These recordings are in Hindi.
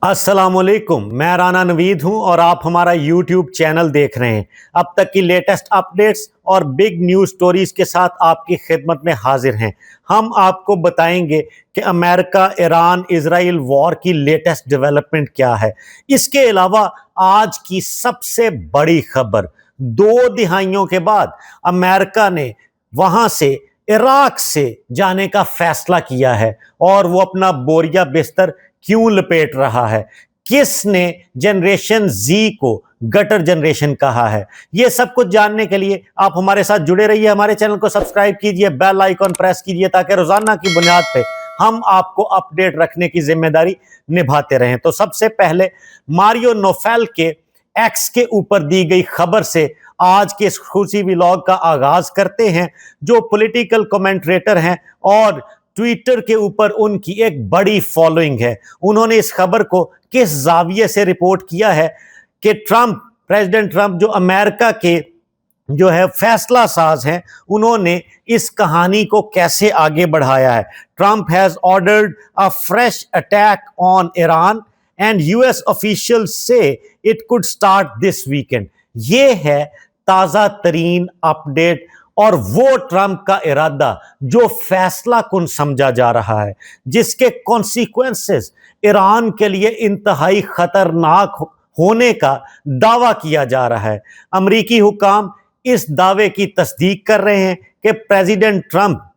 अस्सलामुअलैकुम, मैं राना नवीद हूं और आप हमारा यूट्यूब चैनल देख रहे हैं। अब तक की लेटेस्ट अपडेट्स और बिग न्यूज़ स्टोरीज के साथ आपकी खिदमत में हाजिर हैं। हम आपको बताएंगे कि अमेरिका ईरान इजराइल वॉर की लेटेस्ट डेवलपमेंट क्या है। इसके अलावा आज की सबसे बड़ी खबर, 2 दिहाइयों के बाद अमेरिका ने वहां से इराक से जाने का फैसला किया है और वो अपना बोरिया बिस्तर क्यों लपेट रहा है, किसने जनरेशन जी को गटर जनरेशन कहा है। ये सब कुछ जानने के लिए आप हमारे साथ जुड़े रहिए। हमारे चैनल को सब्सक्राइब कीजिए, बेल आइकॉन प्रेस कीजिए ताकि रोजाना की बुनियाद पे हम आपको अपडेट रखने की जिम्मेदारी निभाते रहें। तो सबसे पहले मारियो नोफेल के एक्स के ऊपर दी गई खबर से आज के इस खुशी व्लॉग का आगाज करते हैं। जो पॉलिटिकल कमेंटरेटर हैं और ट्विटर के ऊपर उनकी एक बड़ी फॉलोइंग है, उन्होंने इस खबर को किस जाविये से रिपोर्ट किया है कि प्रेसिडेंट ट्रंप जो अमेरिका के जो है फैसला साज हैं, उन्होंने इस कहानी को कैसे आगे बढ़ाया है। Trump has ordered a fresh attack on Iran and US officials say it could start this weekend. ये है ताजा तरीन अपडेट और वो ट्रंप का इरादा जो फैसला कुन समझा जा रहा है, जिसके कॉन्सिक्वेंसेस ईरान के लिए इंतहाई खतरनाक होने का दावा किया जा रहा है। अमरीकी हुकाम इस दावे की तस्दीक कर रहे हैं कि प्रेसिडेंट ट्रंप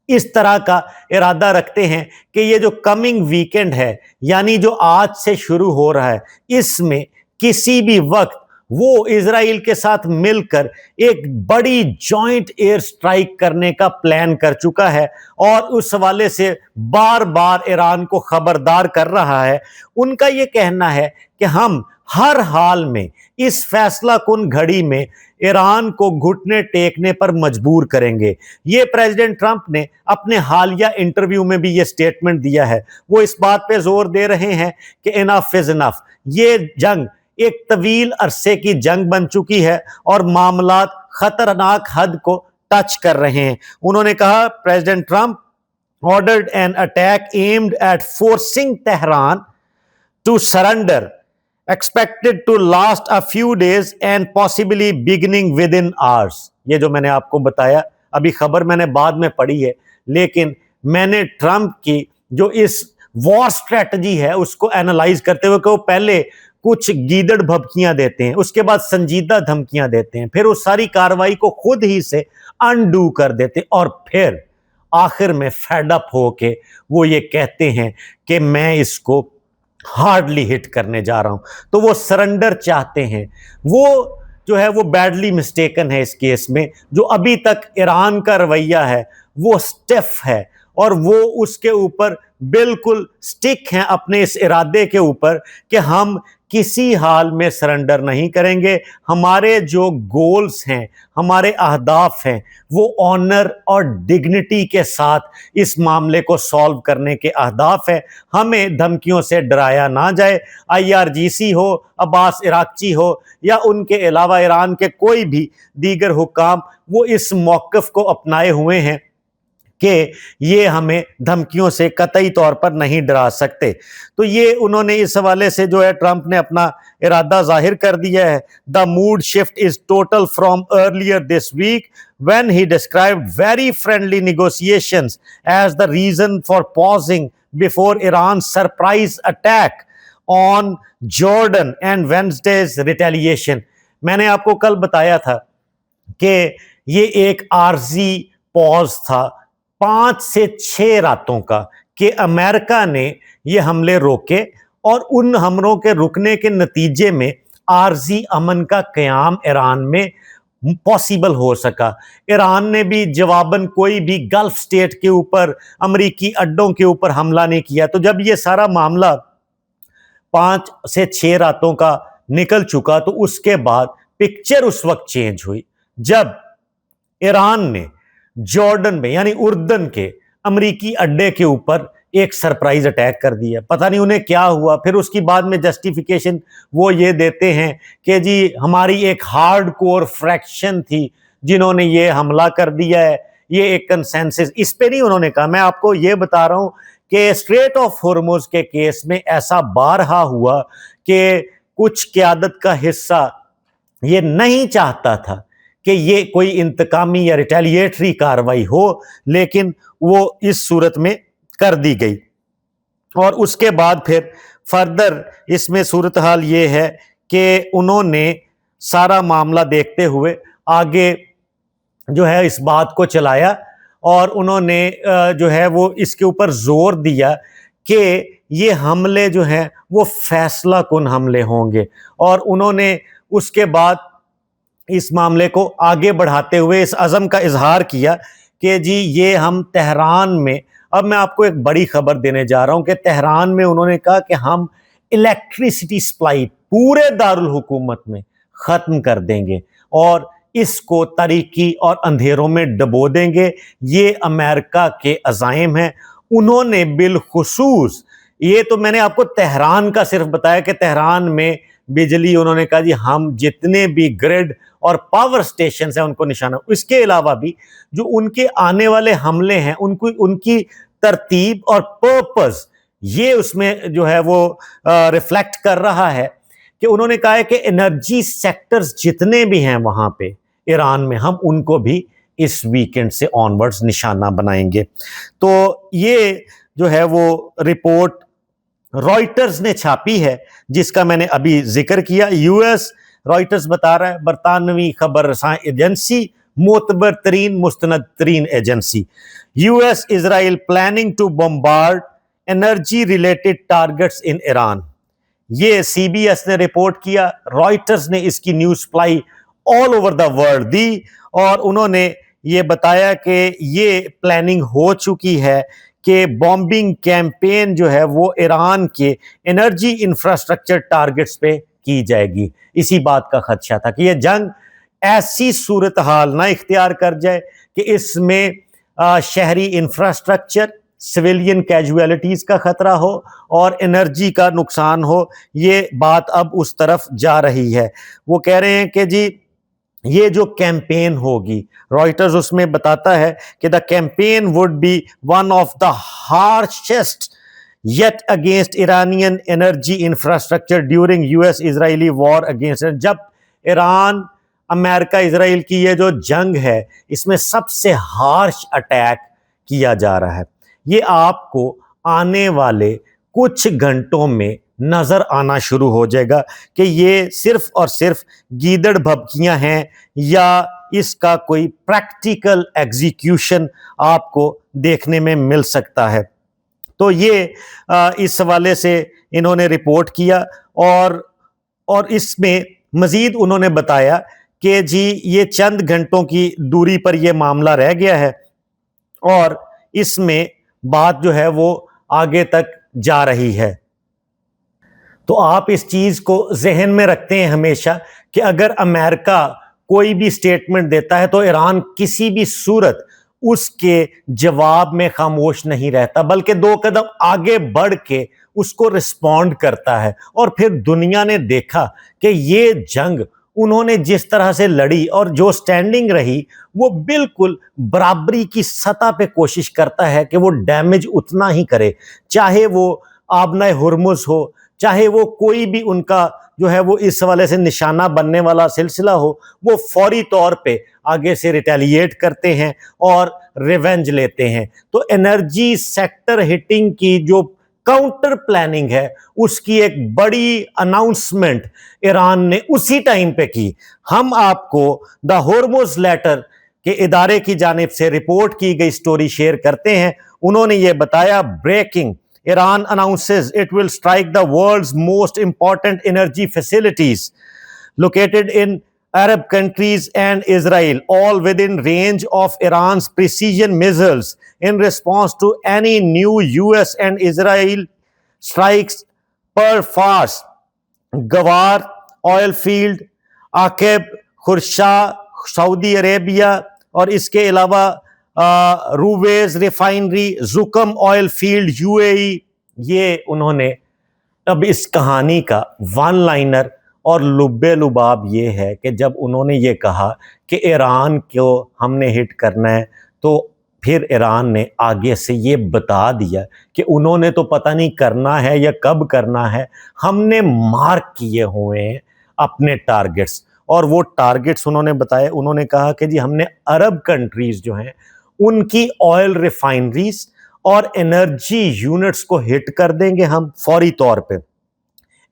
इस तरह का इरादा रखते हैं कि ये जो कमिंग वीकेंड है, यानी जो आज से शुरू हो रहा है, इसमें किसी भी वक्त वो इजराइल के साथ मिलकर एक बड़ी जॉइंट एयर स्ट्राइक करने का प्लान कर चुका है और उस हवाले से बार बार ईरान को खबरदार कर रहा है। उनका ये कहना है कि हम हर हाल में इस फैसला कुन घड़ी में ईरान को घुटने टेकने पर मजबूर करेंगे। ये प्रेसिडेंट ट्रंप ने अपने हालिया इंटरव्यू में भी ये स्टेटमेंट दिया है। वो इस बात पे जोर दे रहे हैं कि इनफ इज इनफ। ये जंग एक तवील अरसे की जंग बन चुकी है और मामलात खतरनाक हद को टच कर रहे हैं। उन्होंने कहा, president Trump ordered an attack aimed at forcing Tehran to surrender expected to last a few days and possibly beginning within hours. ये जो मैंने आपको बताया, अभी खबर मैंने बाद में पढ़ी है, लेकिन मैंने ट्रंप की जो इस वॉर स्ट्रेटजी है उसको एनालाइज करते हुए कि वो पहले कुछ गीदड़ भभकियां देते हैं, उसके बाद संजीदा धमकियां देते हैं, फिर उस सारी कार्रवाई को खुद ही से अनडू कर देते हैं और फिर आखिर में फेड अप होके वो ये कहते हैं कि मैं इसको हार्डली हिट करने जा रहा हूं। तो वो सरेंडर चाहते हैं। वो जो है वो बैडली मिस्टेकन है इस केस में। जो अभी तक ईरान का रवैया है वो स्टिफ है और वो उसके ऊपर बिल्कुल स्टिक हैं अपने इस इरादे के ऊपर कि हम किसी हाल में सरेंडर नहीं करेंगे। हमारे जो गोल्स हैं, हमारे अहदाफ हैं, वो ऑनर और डिग्निटी के साथ इस मामले को सॉल्व करने के अहदाफ है। हमें धमकियों से डराया ना जाए। आईआरजीसी हो, अब्बास इराकची हो या उनके अलावा ईरान के कोई भी दीगर हुकाम, वो इस मौक़िफ़ को अपनाए हुए हैं कि ये हमें धमकियों से कतई तौर पर नहीं डरा सकते। तो ये उन्होंने इस हवाले से जो है ट्रंप ने अपना इरादा जाहिर कर दिया है। The mood shift is total from earlier this week when he described very friendly negotiations as the reason for pausing before Iran surprise attack on Jordan and Wednesday's retaliation. मैंने आपको कल बताया था कि ये एक आर्जी पॉज था 5 से 6 रातों का, कि अमेरिका ने ये हमले रोके और उन हमलों के रुकने के नतीजे में आर्जी अमन का क़याम ईरान में पॉसिबल हो सका। ईरान ने भी जवाबन कोई भी गल्फ स्टेट के ऊपर, अमरीकी अड्डों के ऊपर हमला नहीं किया। तो जब ये सारा मामला 5 से 6 रातों का निकल चुका तो उसके बाद पिक्चर उस वक्त चेंज हुई जब ईरान ने जॉर्डन में यानी उर्दन के अमरीकी अड्डे के ऊपर एक सरप्राइज अटैक कर दिया। पता नहीं उन्हें क्या हुआ। फिर उसकी बाद में जस्टिफिकेशन वो ये देते हैं कि जी हमारी एक हार्डकोर फ्रैक्शन थी जिन्होंने ये हमला कर दिया है, ये एक कंसेंसस। इस पे नहीं उन्होंने कहा, मैं आपको ये बता रहा हूं कि स्ट्रेट ऑफ हॉर्मुज के केस में ऐसा बारहा हुआ कि कुछ क़यादत का हिस्सा ये नहीं चाहता था कि ये कोई इंतकामी या रिटेलिएटरी कार्रवाई हो, लेकिन वो इस सूरत में कर दी गई। और उसके बाद फिर फर्दर इसमें सूरत हाल ये है कि उन्होंने सारा मामला देखते हुए आगे जो है इस बात को चलाया और उन्होंने जो है वो इसके ऊपर जोर दिया कि ये हमले जो हैं वो फैसला कुन हमले होंगे। और उन्होंने उसके बाद इस मामले को आगे बढ़ाते हुए इस अज़म का इजहार किया कि जी ये हम तेहरान में, अब मैं आपको एक बड़ी खबर देने जा रहा हूं कि तेहरान में उन्होंने कहा कि हम इलेक्ट्रिसिटी सप्लाई पूरे दारुल हुकूमत में ख़त्म कर देंगे और इसको तारीकी और अंधेरों में डबो देंगे। ये अमेरिका के अज़ाइम हैं। उन्होंने बिलखुसूस, ये तो मैंने आपको तेहरान का सिर्फ बताया कि तेहरान में बिजली, उन्होंने कहा जी हम जितने भी ग्रिड और पावर स्टेशन हैं उनको निशाना, इसके अलावा भी जो उनके आने वाले हमले हैं उनकी तरतीब और पर्पस ये उसमें जो है वो रिफ्लेक्ट कर रहा है कि उन्होंने कहा है कि एनर्जी सेक्टर्स जितने भी हैं वहां पे ईरान में, हम उनको भी इस वीकेंड से ऑनवर्ड्स निशाना बनाएंगे। तो ये जो है वो रिपोर्ट रॉयटर्स ने छापी है जिसका मैंने अभी जिक्र किया। यूएस रॉयटर्स बता रहा है, बरतानवी खबर रसां एजेंसी, मोतबर तरीन मुस्तनद तरीन agency, US Israel planning to bombard energy related targets in Iran. ये सीबीएस ने रिपोर्ट किया, रॉयटर्स ने इसकी news supply all over the world दी और उन्होंने ये बताया कि ये प्लानिंग हो चुकी है कि बॉम्बिंग कैंपेन जो है वो ईरान के एनर्जी इंफ्रास्ट्रक्चर टारगेट्स पे की जाएगी। इसी बात का खदशा था कि ये जंग ऐसी सूरत हाल ना इख्तियार कर जाए कि इसमें शहरी इंफ्रास्ट्रक्चर, सिविलियन कैजुअलिटीज का खतरा हो और एनर्जी का नुकसान हो। ये बात अब उस तरफ जा रही है। वो कह रहे हैं कि जी ये जो कैंपेन होगी, रॉयटर्स उसमें बताता है कि the campaign would be one of the harshest yet against Iranian energy infrastructure during US Israeli war against. जब ईरान अमेरिका इजराइल की ये जो जंग है इसमें सबसे हार्श अटैक किया जा रहा है। ये आपको आने वाले कुछ घंटों में नजर आना शुरू हो जाएगा कि ये सिर्फ और सिर्फ गीदड़ भभकियां हैं या इसका कोई प्रैक्टिकल एग्जीक्यूशन आपको देखने में मिल सकता है। तो ये इस हवाले से इन्होंने रिपोर्ट किया और इसमें मजीद उन्होंने बताया कि जी ये चंद घंटों की दूरी पर यह मामला रह गया है और इसमें बात जो है वो आगे तक जा रही है। तो आप इस चीज को जहन में रखते हैं हमेशा कि अगर अमेरिका कोई भी स्टेटमेंट देता है तो ईरान किसी भी सूरत उसके जवाब में खामोश नहीं रहता, बल्कि 2 कदम आगे बढ़ के उसको रिस्पॉन्ड करता है। और फिर दुनिया ने देखा कि ये जंग उन्होंने जिस तरह से लड़ी और जो स्टैंडिंग रही वो बिल्कुल बराबरी की सतह पे कोशिश करता है कि वो डैमेज उतना ही करे, चाहे वो आबना हुर्मुज हो, चाहे वो कोई भी उनका जो है वो इस हवाले से निशाना बनने वाला सिलसिला हो, वो फौरी तौर पे आगे से रिटेलिएट करते हैं और रिवेंज लेते हैं। तो एनर्जी सेक्टर हिटिंग की जो काउंटर प्लानिंग है उसकी एक बड़ी अनाउंसमेंट ईरान ने उसी टाइम पे की। हम आपको द हॉर्मुज लेटर के इदारे की जानिब से रिपोर्ट की गई स्टोरी शेयर करते हैं। उन्होंने ये बताया, breaking, Iran announces it will strike the world's most important energy facilities located in Arab countries and Israel, all within range of Iran's precision missiles in response to any new US and Israel strikes per Fars, Gawar oil field, Aqab, Khurais, Saudi Arabia और इसके अलावा Ruwais refinery, Zakum oil field UAE. ये उन्होंने अब इस कहानी का वन लाइनर और लुब्बे लुबाब ये है कि जब उन्होंने ये कहा कि ईरान को हमने हिट करना है तो फिर ईरान ने आगे से ये बता दिया कि उन्होंने तो पता नहीं करना है या कब करना है, हमने मार्क किए हुए हैं अपने टारगेट्स। और वो टारगेट्स उन्होंने बताए, उन्होंने कहा कि जी हमने अरब कंट्रीज जो हैं उनकी ऑयल रिफाइनरीज और एनर्जी यूनिट्स को हिट कर देंगे हम फौरी तौर पे,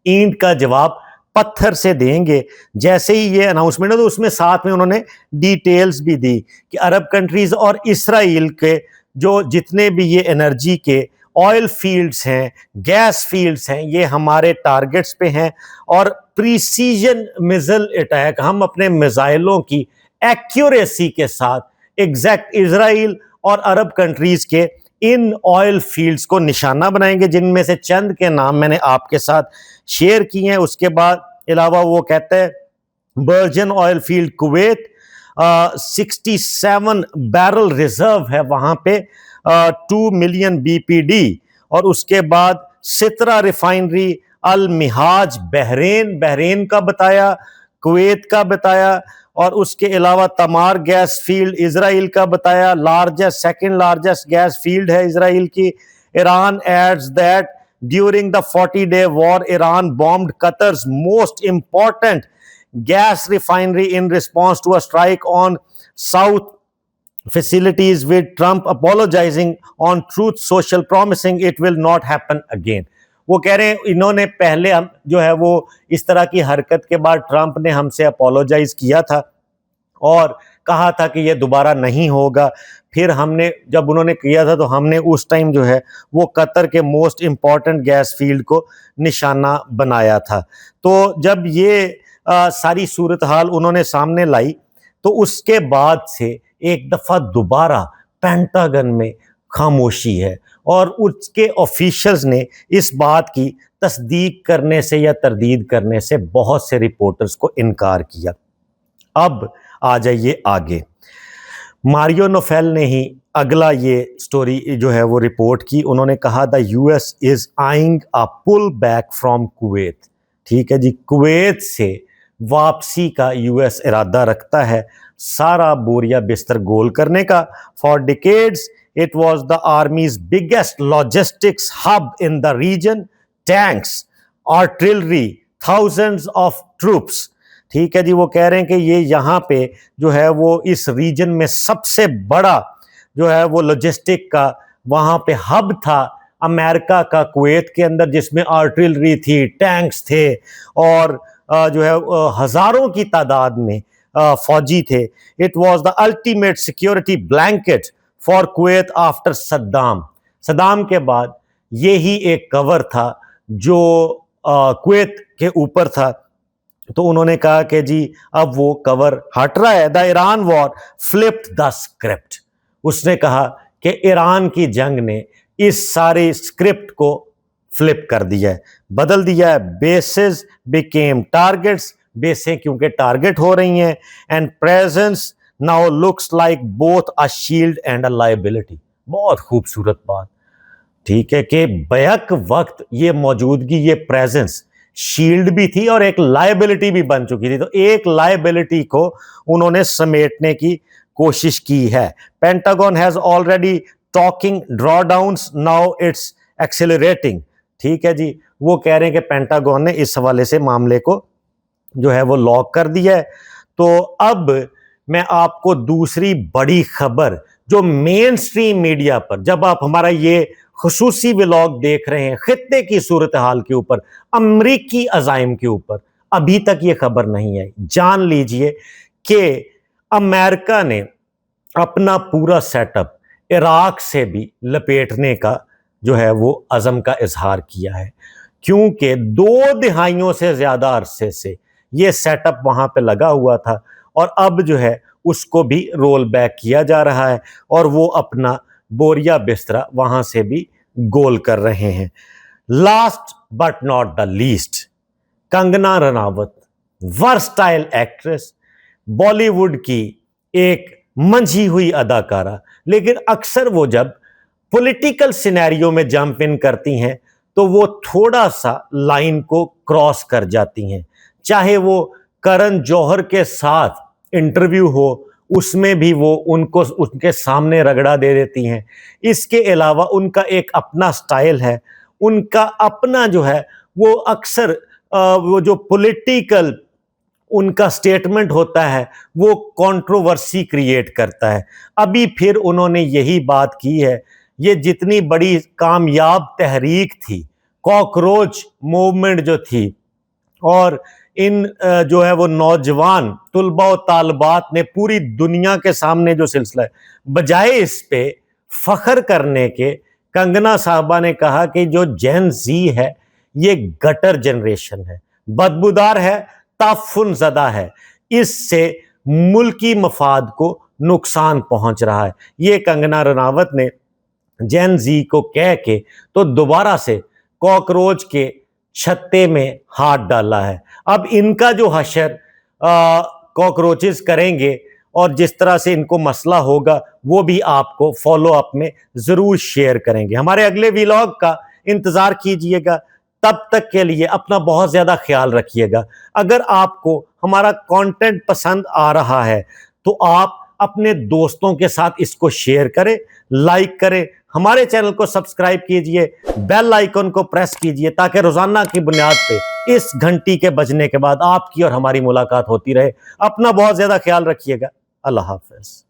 ईंट का जवाब पत्थर से देंगे। जैसे ही ये अनाउंसमेंट है तो उसमें साथ में उन्होंने डिटेल्स भी दी कि अरब कंट्रीज और इसराइल के जो जितने भी ये एनर्जी के ऑयल फील्ड्स हैं, गैस फील्ड्स हैं, ये हमारे टारगेट्स पे हैं। और प्रीसीजन मिसाइल अटैक, हम अपने मिसाइलों की एक्यूरेसी के साथ एग्जैक्ट इसराइल और अरब कंट्रीज के इन ऑयल फील्ड्स को निशाना बनाएंगे, जिनमें से चंद के नाम मैंने आपके साथ शेयर किए हैं। उसके बाद अलावा वो कहते हैं Burgan oil field Kuwait, 67 barrel reserve है वहां पे, 2 मिलियन बीपीडी। और उसके बाद सितरा रिफाइनरी, अल मिहाज बहरेन का बताया, कुवैत का बताया। और उसके अलावा तमार गैस फील्ड इजराइल का बताया, largest second largest gas field है इजराइल की। Iran adds that during the 40-day war Iran bombed Qatar's most important gas refinery in response to a strike on South facilities, with Trump apologizing on Truth Social promising it will not happen again। वो कह रहे हैं इन्होंने पहले हम जो है वो इस तरह की हरकत के बाद ट्रंप ने हमसे अपोलोजाइज किया था और कहा था कि ये दोबारा नहीं होगा। फिर हमने जब उन्होंने किया था तो हमने उस टाइम जो है वो कतर के मोस्ट इंपॉर्टेंट गैस फील्ड को निशाना बनाया था। तो जब ये सारी सूरत हाल उन्होंने सामने लाई तो उसके बाद से एक दफा दोबारा पेंटागन में खामोशी है और उसके ऑफिशियल्स ने इस बात की तस्दीक करने से या तरदीद करने से बहुत से रिपोर्टर्स को इनकार किया। अब आ जाइए आगे, मारियो नोफेल ने ही अगला ये स्टोरी जो है वो रिपोर्ट की। उन्होंने कहा the US is eyeing a pull back from Kuwait. ठीक है जी, कुवैत से वापसी का यूएस इरादा रखता है, सारा बोरिया बिस्तर गोल करने का। For decades it was the army's biggest logistics hub in the region, tanks, artillery, thousands of troops. ठीक है जी, वो कह रहे हैं कि ये यहाँ पे जो है वो इस रीजन में सबसे बड़ा जो है वो लॉजिस्टिक का वहाँ पे हब था अमेरिका का, कुवैत के अंदर, जिसमें आर्टिलरी थी, टैंक्स थे और जो है हजारों की तादाद में फौजी थे। It was the ultimate security blanket for Kuwait after Saddam के बाद ये ही एक कवर था जो कुवैत के ऊपर था। तो उन्होंने कहा कि जी अब वो कवर हट रहा है। The Iran war flipped the script. उसने कहा कि ईरान की जंग ने इस सारे स्क्रिप्ट को फ्लिप कर दिया है, बदल दिया है। बेसेस बिकेम टारगेट्स, बेसें क्योंकि टारगेट हो रही हैं। And presence now looks like both a shield and a liability. बहुत खूबसूरत बात, ठीक है, कि बैक वक्त ये मौजूदगी, ये प्रेजेंस शील्ड भी थी और एक लायबिलिटी भी बन चुकी थी। तो एक लायबिलिटी को उन्होंने समेटने की कोशिश की है। Pentagon has already talking drawdowns, now it's accelerating. ठीक है जी, वो कह रहे हैं कि पेंटागन ने इस हवाले से मामले को जो है वो लॉक कर दिया है। तो अब मैं आपको दूसरी बड़ी खबर जो मेन स्ट्रीम मीडिया पर, जब आप हमारा ये खुसूसी व्लॉग देख रहे हैं खित्ते की सूरत हाल के ऊपर, अमरीकी अजाइम के ऊपर, अभी तक ये खबर नहीं आई। जान लीजिए कि अमेरिका ने अपना पूरा सेटअप इराक से भी लपेटने का जो है वो अज़म का इजहार किया है, क्योंकि 2 दिहाइयों से ज्यादा अरसे से ये सेटअप वहां पे लगा हुआ था और अब जो है उसको भी रोल बैक किया जा रहा है और वो अपना बोरिया बिस्तरा वहां से भी गोल कर रहे हैं। Last but not the least, Kangana Ranaut, versatile actress, Bollywood की एक मंझी हुई अदाकारा, लेकिन अक्सर वो जब पॉलिटिकल सिनेरियो में जंप इन करती हैं तो वो थोड़ा सा लाइन को क्रॉस कर जाती हैं। चाहे वो करण जौहर के साथ इंटरव्यू हो, उसमें भी वो उनको उनके सामने रगड़ा दे देती हैं। इसके अलावा उनका एक अपना स्टाइल है, उनका अपना जो है वो अक्सर वो जो पॉलिटिकल उनका स्टेटमेंट होता है वो कंट्रोवर्सी क्रिएट करता है। अभी फिर उन्होंने यही बात की है, ये जितनी बड़ी कामयाब तहरीक थी, कॉकरोच मूवमेंट जो थी, और इन जो है वो नौजवान तुलबा और तालबात ने पूरी दुनिया के सामने जो सिलसिला है, बजाय इस पे फख्र करने के, कंगना साहबा ने कहा कि जो जेन जी है ये गटर जनरेशन है, बदबूदार है, ताफुन ज़दा है, इससे मुल्की मफाद को नुकसान पहुंच रहा है। ये कंगना रनावत ने जेन जी को कह के तो दोबारा से कॉकरोच के छत्ते में हाथ डाला है। अब इनका जो हशर कॉकरोचेस करेंगे और जिस तरह से इनको मसला होगा वो भी आपको फॉलो अप में ज़रूर शेयर करेंगे। हमारे अगले व्लॉग का इंतज़ार कीजिएगा। तब तक के लिए अपना बहुत ज़्यादा ख्याल रखिएगा। अगर आपको हमारा कंटेंट पसंद आ रहा है तो आप अपने दोस्तों के साथ इसको शेयर करें, लाइक करें, हमारे चैनल को सब्सक्राइब कीजिए, बेल आइकन को प्रेस कीजिए ताकि रोजाना की बुनियाद पे इस घंटी के बजने के बाद आपकी और हमारी मुलाकात होती रहे। अपना बहुत ज्यादा ख्याल रखिएगा। अल्लाह हाफ़िज़।